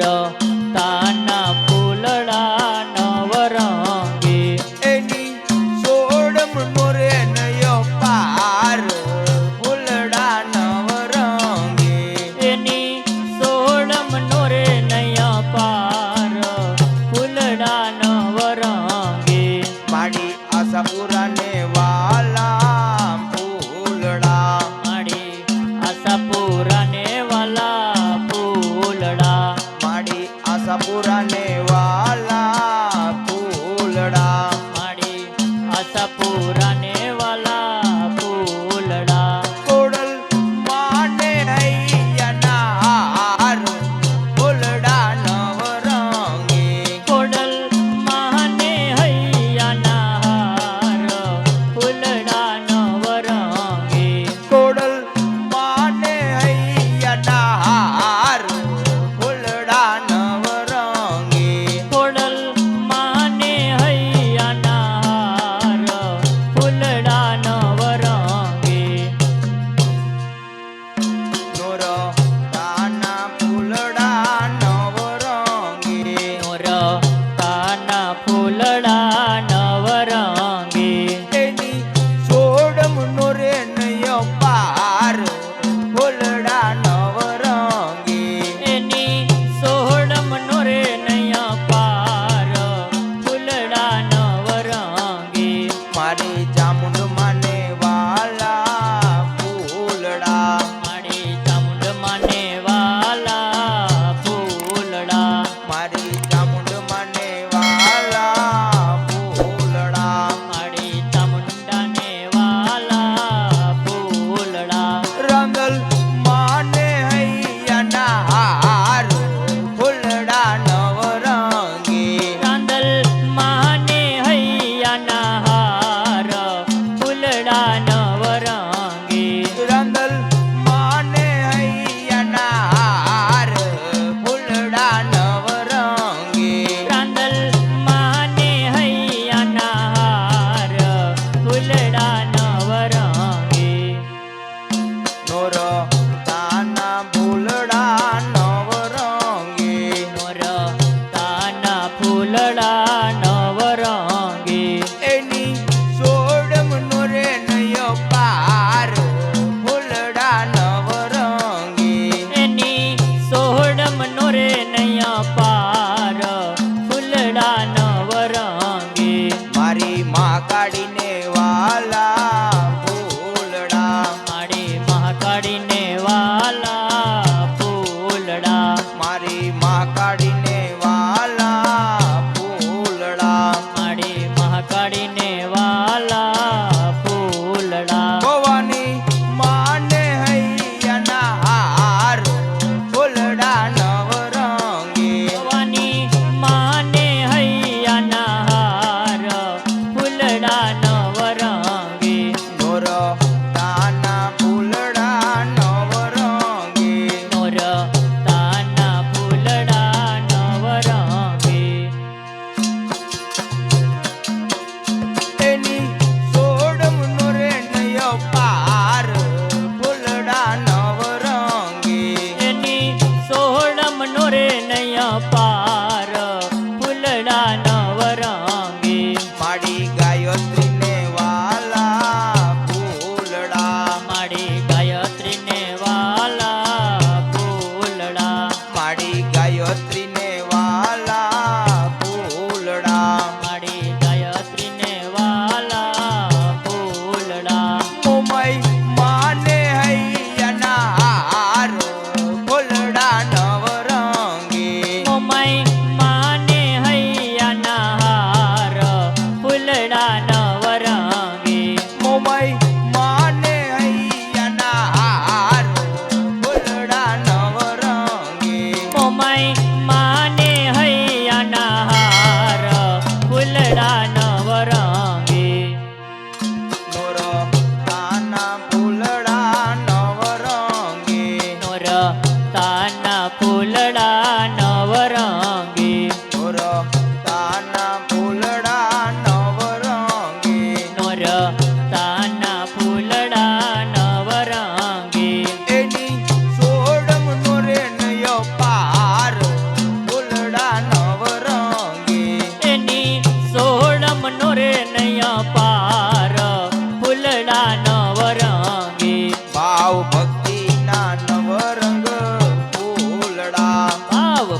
તાના ફૂલડા નવરંગી એની સોડમ નો રે નયો પાર ફૂલડા નવરંગી એની સોડમ નો રે નયા પાર ફૂલડા નવરંગી માડી આશાપુરા ને વાલા ફૂલડા માડી આશાપુરા ને વાલા ફૂલડા માડી આશાપુરા ને વાલા ફૂલડા માડી આશાપુરા ને વાલા ફૂલડા કોડલ માને હૈયાના હાર ફૂલડા નવરંગી કોડલ માને હૈયાના હાર ફૂલડા નવરંગી કોડલ માને હૈયાના હાર ફૂલડા નવરંગી કોડલ માને હૈયાના હાર ફૂલડા નવરંગી નોર તાના ફૂલડા નવરંગી નોર તાના ફૂલડા નવરંગી એની સોડમ નો રે નયો પાર ફૂલડા નવરંગી એની સોહડમ નો રે નયા પાર ફૂલડા નવરંગી મારી ચામુંડ માને વાલા ફૂલડા મારી ચામુંડ માને વાલા ફૂલડા મારી ચામુંડ માને વાલા ફૂલડા મારી ચામુંડાને વાલા ફૂલડા રંગલ માને હૈયાના હાર ફૂલડા નવરંગી રાંદલ માને હૈયાના હાર ફૂલડા નવરંગી રંગલ માને હૈયાના હાર ફૂલડા નવરંગી રાંદલ માને હૈયાના હાર ફૂલડા નવરંગી નોર તાના ફૂલડા નવરંગી નોર તાના ફૂલડા નવરંગી એની સોડમ નો રે નયો પાર ફૂલડા નવરંગી એની સોહડમ નો રે નયા પાર ફૂલડા નવરંગી મારી માં કાઢીને વાલા ફૂલડા મારી મહાકાળીને વાલા ફૂલડા મારી માં કાઢીને વાલા ફૂલડા મારી મહાકાળીને વાલા ફૂલડા ભવાની માને હૈયાના હાર ફૂલડા નવરંગી ભવાની માને હૈયાના હાર ફૂલડા નવરંગી નોર તાના ફૂલડા નવરંગી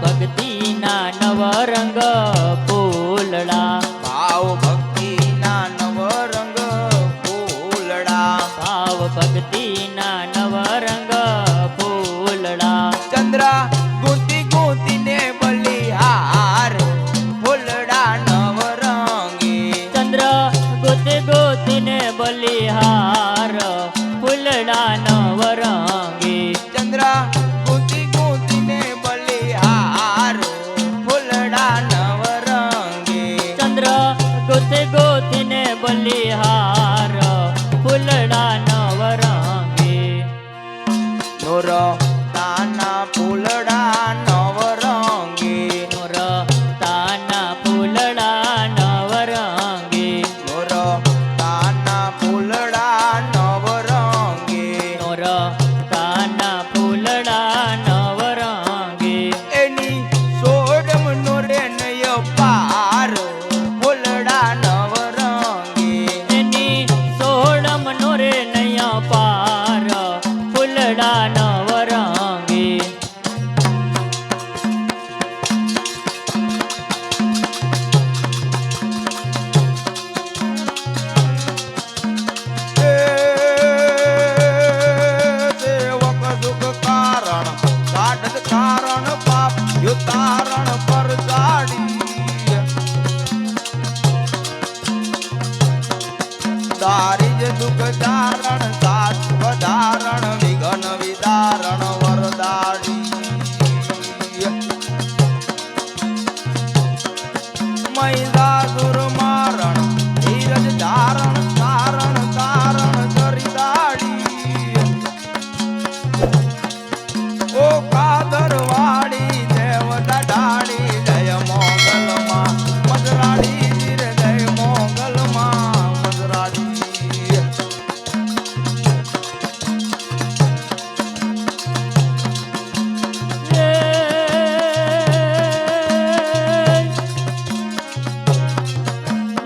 ભક્તિના નવરંગ ફૂલડા ભાવ ભક્તિના નવરંગ ફૂલડા ભાવ ભક્તિના નવરંગ ફૂલડા ચંદ્રા ગુંતી ગુંતીને બલિહાર ફૂલડા નવરંગી ચંદ્ર ગોતે ગોતીને બલિહાર ફૂલડા નવરંગી ચંદ્રા ગુંતી ગુંતીને બલિહાર ફૂલડા નવરંગી ચંદ્ર ગોતે ગોતીને બલિહાર ફૂલડા નવરંગી નોર તાના ફૂલડા નવરંગી નોર તાના ફૂલડા નવરંગી નોર તાના ફૂલડા નવરંગી નોર તાના ફૂલડા નવરંગી એની સોડમ નોરે નય પાર ફૂલડા નવરંગી એની સોળમ નો રે નૈયા પાર ફૂલડા નવરંગી એ સેવક દુઃખ કારણ કાઢત કારણ પાપ યો તારણ પર જાડી દારિજ દુઃખ ચારણ સાત વધારણ વિઘન વિદારણ વરદાડી મહિષાસુર મારણ ધીરજ ધારણ તારણ તારણ ચરિતાડી ઓ કાદરવાડી દેવતા ડાળી જય મોગલમાં મજરાડી ધીર જય મોગલમાં મજરાડી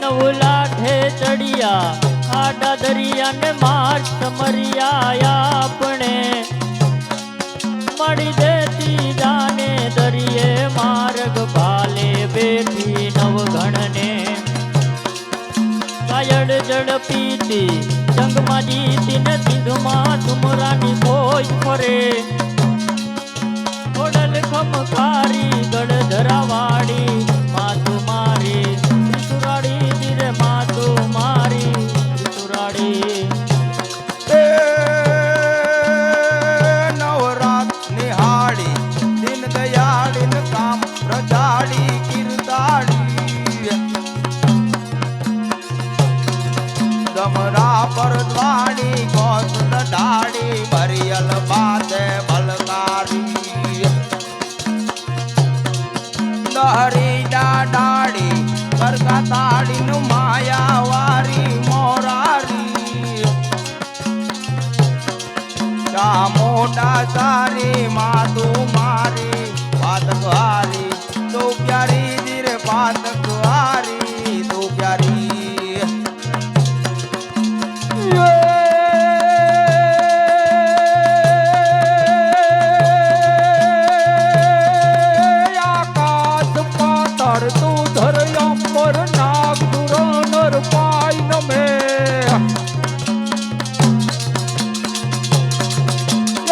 નવ લાઠે ચડિયા આડા દરિયા ને માર સમરિયા આપણે મળી દેતી જાને દરિયે માર્ગ ભાલે બેઠી નવગણને કાયડ જડ પીતી જંગમાં જીતી ને સિંધમાં ઠુમરાની કોઈ ફરે ઓડલ ખમખારી ગળ ધરાવાડી માતુ મારી ત્રિસુરાડી ધીરે માતુ મારી ત્રિસુરાડી એ નવરાત નિહાળી દિન દયાળીન કામ પ્રજાડી કીર્તાડી દમરા પર દ્વાડી કોસદ ડાળી ભરિયલ બાતે બલકારી લહરી ડાડી કરકા તાડીનું માયાવારી મોરારી ચા મોટા સારી માતું મારી પાતક હારી તો પ્યારી ધીરે પાતક હારી તો પ્યારી આકાશ પાતાળ તું ધરયંબર નાગ ધુરનર પાય નમે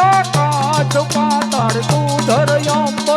આકાશ પાતાળ તું ધરયંબર